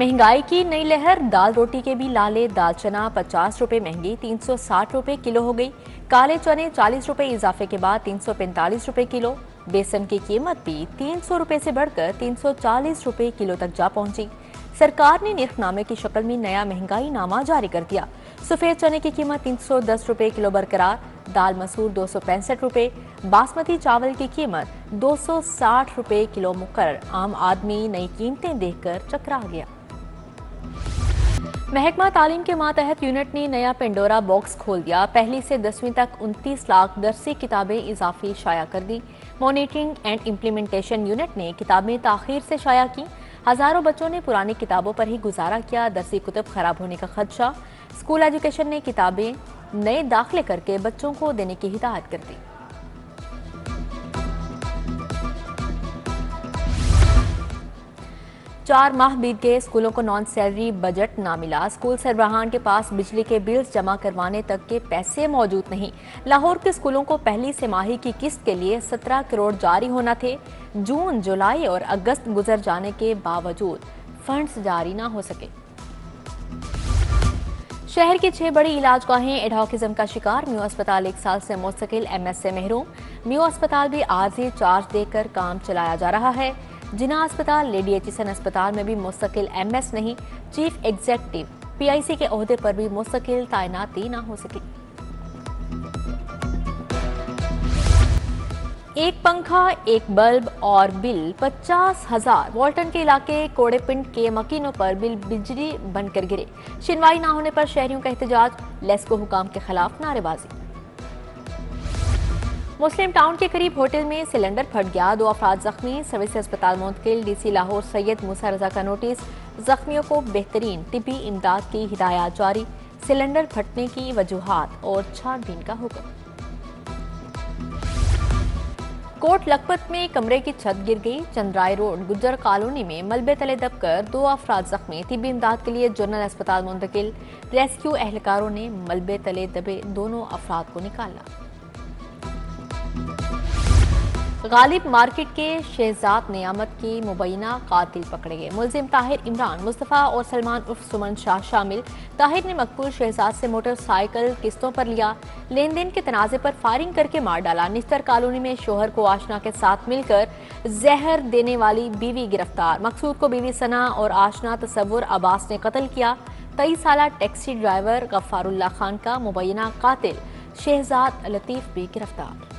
महंगाई की नई लहर, दाल रोटी के भी लाले। दाल चना 50 रुपए महंगी 360 रुपए किलो हो गई। काले चने 40 रुपए इजाफे के बाद 345 रुपए किलो। बेसन की कीमत भी 300 रुपए से बढ़कर 340 रुपए किलो तक जा पहुंची। सरकार ने निर्खनामे की शक्ल में नया महंगाई नामा जारी कर दिया। सफेद चने की कीमत 310 रुपए किलो बरकरार। दाल मसूर 265 रुपए। बासमती चावल की कीमत 260 रुपए किलो मुकर्रर। आम आदमी नई कीमतें देखकर चकरा गया। महकमा तालीम के मातहत यूनिट ने नया पेंडोरा बॉक्स खोल दिया। पहली से 10वीं तक 29 लाख दरसी किताबें इजाफी शाया कर दी। मॉनिटरिंग एंड इम्प्लीमेंटेशन यूनिट ने किताबें ताखीर से शाया की। हजारों बच्चों ने पुरानी किताबों पर ही गुजारा किया। दरसी कुतुब खराब होने का खदशा। स्कूल एजुकेशन ने किताबें नए दाखिले करके बच्चों को देने की हिदायत कर दी। चार माह बीत गए, स्कूलों को नॉन सैलरी बजट ना मिला। स्कूल सरबराहान के पास बिजली के बिल्स जमा करवाने तक के पैसे मौजूद नहीं। लाहौर के स्कूलों को पहली तिमाही की किस्त के लिए 17 करोड़ जारी होना थे। जून, जुलाई और अगस्त गुजर जाने के बावजूद फंड्स जारी ना हो सके। शहर की 6 बड़ी इलाजगाहें एडहॉकिज्म का शिकार। म्यू अस्पताल 1 साल से मुस्तकिल MS से महरूम। म्यू अस्पताल भी आर्जी चार्ज देकर काम चलाया जा रहा है। जिना अस्पताल, लेडी एचिसन अस्पताल में भी मुस्तकिल MS नहीं। चीफ एग्जीक्यूटिव PIC के ओहदे पर भी मुस्तकिल तैनाती ना हो सकी। एक पंखा, एक बल्ब और बिल 50,000। वाल्टन के इलाके कोड़ेपिंड के मकीनों पर बिल बिजली बनकर गिरे। सुनवाई ना होने पर शहरियों का एहतजाज। लेस्को हुकाम के खिलाफ नारेबाजी। मुस्लिम टाउन के करीब होटल में सिलेंडर फट गया। 2 अफराद जख्मी। सर्विस अस्पताल मुंतकिल। DC लाहौर सैयद मूसा रजा का नोटिस। जख्मियों को बेहतरीन तिब्बी इमदाद की हिदायत जारी। सिलेंडर फटने की वजूहात और छानबीन का हुक्म। कोट लखपत में कमरे की छत गिर गई। चंद्राई रोड गुज्जर कॉलोनी में मलबे तले दबकर 2 अफराद जख्मी। तिब्बी इमदाद के लिए जनरल अस्पताल मुंतकिल। रेस्क्यू एहलकारों ने मलबे तले दबे दोनों अफराद को निकाला। गालिब मार्केट के शहजाद नियामत की मुबैना कातिल पकड़े गए। मुलजिम ताहिर इमरान, मुस्तफ़ा और सलमान उर्फ सुमन शाह शामिल। ताहिर ने मकबूल शहजाद से मोटरसाइकिल किस्तों पर लिया। लेन देन के तनाजे पर फायरिंग करके मार डाला। निस्तर कॉलोनी में शोहर को आशना के साथ मिलकर जहर देने वाली बीवी गिरफ्तार। मकसूद को बीवी सना और आशना तसव्वुर अब्बास ने कत्ल किया। 23 साला टैक्सी ड्राइवर गफ्फारुल्लाह खान का मुबैना कातिल शहजाद लतीफ भी गिरफ्तार।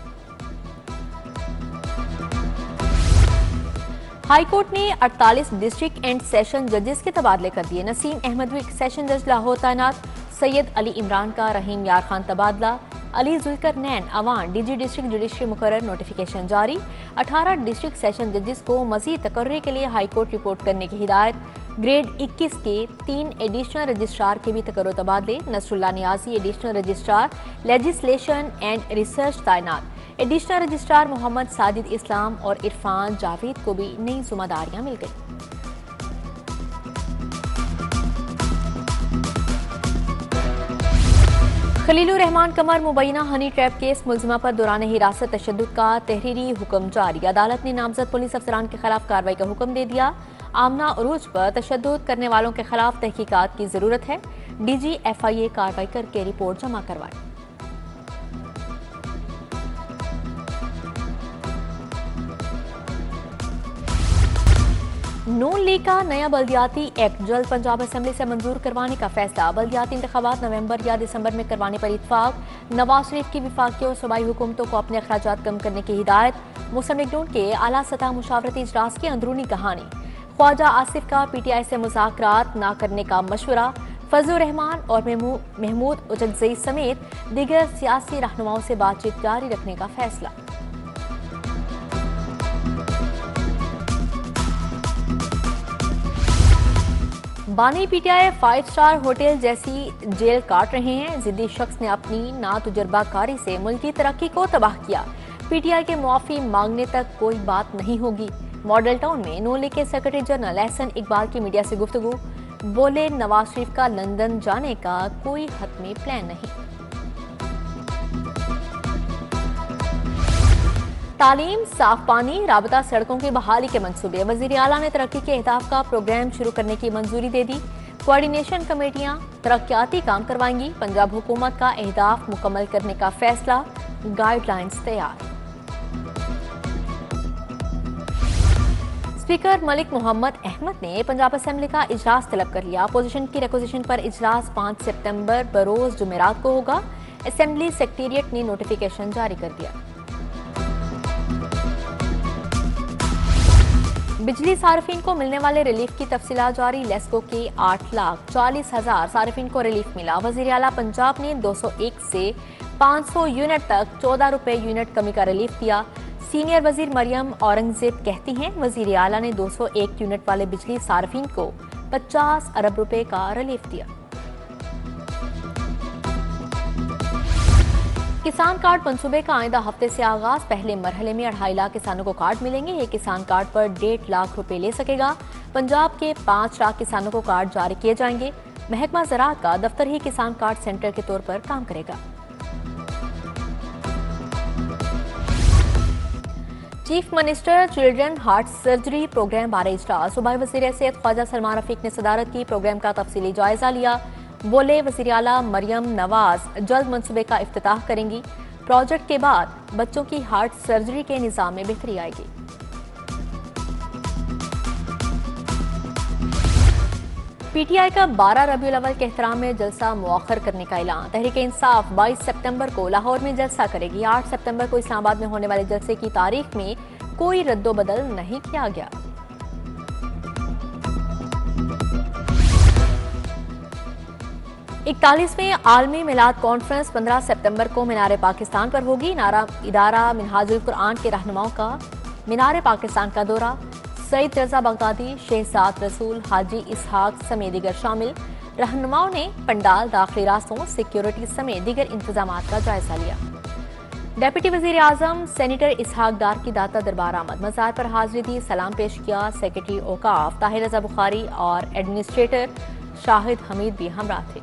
हाईकोर्ट ने 48 डिस्ट्रिक्ट एंड सेशन जजेस के तबादले कर दिए। नसीम अहमद सेशन जज लाहौर तैनात। सैयद अली इमरान का रहीम यार खान तबादला। अली जुल्कर नैन अवान DG डिस्ट्रिक्ट जुडिशरी मुकर्रर। नोटिफिकेशन जारी। 18 डिस्ट्रिक्ट सेशन जजेस को मजीद तकर्री के लिए हाईकोर्ट रिपोर्ट करने की हिदायत। ग्रेड 21 के 3 एडिशनल रजिस्ट्रार के भी तकर्रो तबादले। Nasrullah Niazi additional registrar legislation and research तैनात। एडिशनल रजिस्ट्रार मोहम्मद साजिद इस्लाम और इरफान जावेद को भी नई जिम्मेदारियां मिल गई। खलीलुर रहमान कमर मुबैना हनी ट्रैप केस। मुलजिमा पर दौरान हिरासत तशद्दुद का तहरीरी हुक्म जारी। अदालत ने नामजद पुलिस अफसरान के खिलाफ कार्रवाई का हुक्म दे दिया। आमना उरूज पर तशद्दुद करने वालों के खिलाफ तहकीकात की जरूरत है। DG FIA कार्रवाई करके रिपोर्ट जमा करवाए। नून लीग का नया बल्दियाती एक्ट जल्द पंजाब असेंबली से मंजूर करवाने का फैसला। बल्दियाती इंतखाबात नवंबर या दिसंबर में करवाने पर इत्फाक। नवाज शरीफ की विफाकी और सूबाई हुकूमतों को अपने अखराजात कम करने की हिदायत। मुस्लिम लीग नून के आला सतह मुशावरती इजलास की अंदरूनी कहानी। ख्वाजा आसिफ का PTI से मुज़ाकरात न करने का मशवरा। फजलुर रहमान और महमूद उजगजई समेत दीगर सियासी रहनुमाओं से बातचीत जारी रखने का फैसला। बानी PTI 5 स्टार होटल जैसी जेल काट रहे हैं। जिद्दी शख्स ने अपनी नातजुर्बाकारी से मुल्क की तरक्की को तबाह किया। PTI के मुआफी मांगने तक कोई बात नहीं होगी। मॉडल टाउन में नून लीग के सेक्रेटरी जनरल एहसन इकबाल की मीडिया से गुफ्तगू। बोले, नवाज शरीफ का लंदन जाने का कोई हतमी प्लान नहीं। तालीम, साफ पानी, राबता सड़कों की बहाली के मंसूबे। वजीर आला ने तरक्की के अहदाफ का प्रोग्राम शुरू करने की मंजूरी दे दी। कोऑर्डिनेशन कमेटियां तरक्याती काम करवाएंगी। पंजाब हुकूमत का अहदाफ मुकम्मल करने का फैसला। गाइडलाइंस तैयार। स्पीकर मलिक मोहम्मद अहमद ने पंजाब असेंबली का इजलास तलब कर लिया। अपोजिशन की रिक्वेजिशन पर इजलास 5 सितंबर बरोज जुमेरात को होगा। असेंबली सेक्रेटेरिएट ने नोटिफिकेशन जारी कर दिया। बिजली सार्फिन को मिलने वाले रिलीफ की तफसीलात जारी। लेस्को के 8,40,000 सार्फिन को रिलीफ मिला। वजीर आला पंजाब ने 201 से 500 यूनिट तक 14 रुपए यूनिट कमी का रिलीफ दिया। सीनियर वजीर मरियम औरंगजेब कहती हैं वजीर आला ने 201 यूनिट वाले बिजली सार्फिन को 50 अरब रुपए का रिलीफ दिया। किसान कार्ड मंसूबे का आइंदा हफ्ते से आगाज। पहले मरहले में 2.5 लाख किसानों को कार्ड मिलेंगे। ये किसान कार्ड पर 1.5 लाख रुपए ले सकेगा। पंजाब के 5 लाख किसानों को कार्ड जारी किए जाएंगे। महकमा ज़राअत का दफ्तर ही किसान कार्ड सेंटर के तौर पर काम करेगा। Chief minister children heart surgery program बारे इजलास। सूबाई वज़ीर सेहत ख्वाजा सलमान रफीक ने सदारत की। प्रोग्राम का तफसीली जायजा लिया। बोले वज़ीर आला मरियम नवाज जल्द मंसूबे का इफ्तिताह करेंगी। प्रोजेक्ट के बाद बच्चों की हार्ट सर्जरी के निज़ाम में बेहतरी आएगी। पीटीआई का 12 रबीउल अव्वल के एहतराम में जलसा मुअख्खर करने का ऐलान। तहरीक इंसाफ 22 सितंबर को लाहौर में जलसा करेगी। 8 सितंबर को इस्लामाबाद में होने वाले जलसे की तारीख में कोई रद्दोबदल नहीं किया गया। इकतालीसवीं आलमी मिलाद कॉन्फ्रेंस 15 सितंबर को मीनार पाकिस्तान पर होगी। इदारा मिनहाजुल कुरान के रहनुमाओं का मीनार पाकिस्तान का दौरा। सईद रजा बगदादी, शहजाद रसूल, हाजी इसहाक समेत दीगर शामिल। रहनुमाओं ने पंडाल, दाखिली रास्तों, सिक्योरिटी समेत दीगर इंतजामात का जायजा लिया। डेप्यूटी वजीर आजम सेनेटर इसहाक डार की दाता दरबार आमद। मज़ार पर हाजिरी दी, सलाम पेश किया। सेक्रेटरी औकाफ ताहिर रजा बुखारी और एडमिनिस्ट्रेटर शाहिद हमीद भी हमरा थे।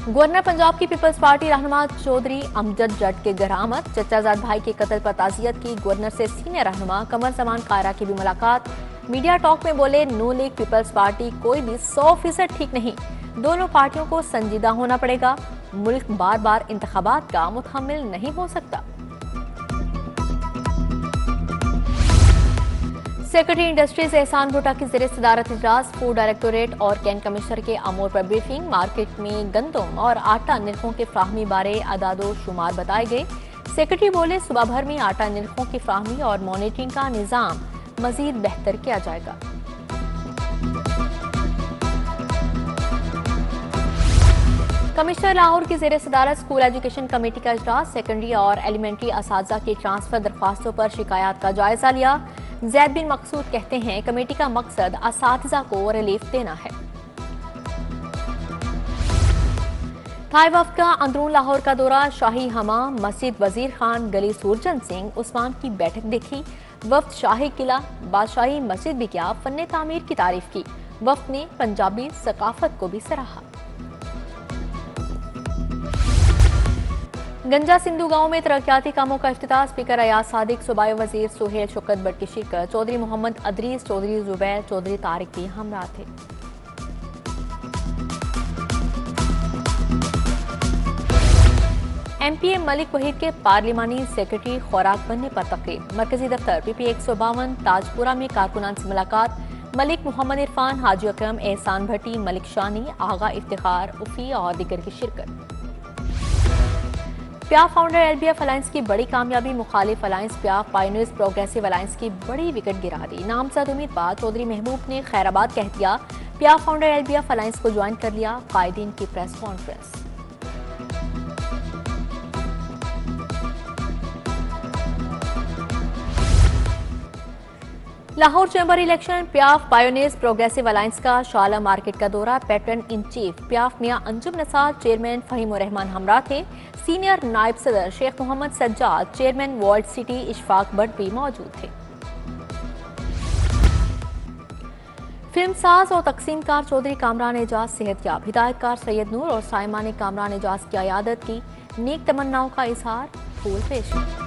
गवर्नर पंजाब की पीपल्स पार्टी रहनुमा चौधरी अमजद जट के घर आमद। चचाजाद भाई के कत्ल पर ताज़ियत की। गवर्नर से सीनियर रहनुमा कमर जमान कायरा की भी मुलाकात। मीडिया टॉक में बोले नो लीग पीपल्स पार्टी कोई भी 100% ठीक नहीं। दोनों पार्टियों को संजीदा होना पड़ेगा। मुल्क बार बार इंतखाबात का मुतहम्मिल नहीं हो सकता। सेक्रेटरी इंडस्ट्रीज एहसान भुट्टा की ज़ेरे सदारत इजलास। फूड डायरेक्टोरेट और कैन कमिश्नर के अमूर पर ब्रीफिंग। मार्केट में गंदम और आटा निरखों के फ्राहमी बारे अदादो शुमार बताए गए। सेक्रेटरी बोले सुबह भर में आटा निरखों की फ्राहमी और मॉनिटरिंग का निज़ाम मजीद बेहतर किया जाएगा। कमिश्नर लाहौर की ज़ेरे सदारत स्कूल एजुकेशन कमेटी का इजलास। सेकेंडरी और एलिमेंट्री असातिज़ा की ट्रांसफर दरख्वास्तों पर शिकायत का जायजा लिया। जैद बिन मकसूद कहते हैं कमेटी का मकसद असातिज़ा को रिलीफ देना है। थाई वफ्द का अंदरून लाहौर का दौरा। शाही हमाम, मस्जिद वजीर खान, गली सूरजन सिंह उस्मान की बैठक देखी। वफ्द शाही किला, बादशाही मस्जिद भी किया। फन्ने तामीर की तारीफ की। वफ्द ने पंजाबी सकाफत को भी सराहा। गंजा सिंधु गांव में तरक्याती कामों का इफ्तिताह। स्पीकर अयाज सादिक, सूबाई वजीर सुहेल शौकत बट की शिरकत। चौधरी मोहम्मद अदरीस, चौधरी जुबैर, चौधरी तारिक भी हमरा थे। एमपीए मलिक वहीद के पार्लिमानी सेक्रेटरी खुराक बनने पर तकरीब। मरकजी दफ्तर पीपी 152 ताजपुरा में कारकुनान से मुलाकात। मलिक मोहम्मद इरफान, हाजी अकरम, एहसान भट्टी, मलिक शानी, आगा इफ्तिखार उफी और दीगर की शिरकत। प्याफ फाउंडर एलबीएफ अलायंस की बड़ी कामयाबी। मुखालिफ अलायंस प्याफ पायोनियर्स प्रोग्रेसिव अलायंस की बड़ी विकेट गिरा दी। नामजद उम्मीदवार चौधरी महबूब ने खैराबाद कह दिया प्याफ फाउंडर एलबीएफ अलायंस को ज्वाइन कर लिया। कायदीन की press conference. Lahore chamber election. प्याफ पायोनियर्स प्रोग्रेसिव अलायंस का शाला मार्केट का दौरा। पैटर्न इन चीफ प्याफ मियां अंजुम नसार, चेयरमैन फहीम रहमान हमरा थे। सीनियर नायब सदर Sheikh Mohammad Sajjad, chairman world city Ishfaq Bhatt भी मौजूद थे। फिल्मसाज और तकसीमकार चौधरी कामरान एजाज सेहतयाब। हिदायतकार सैयद नूर और साइमा ने कामरान एजाज की अयादत की। नेक तमन्नाओं का इजहार। मकबूल पेश।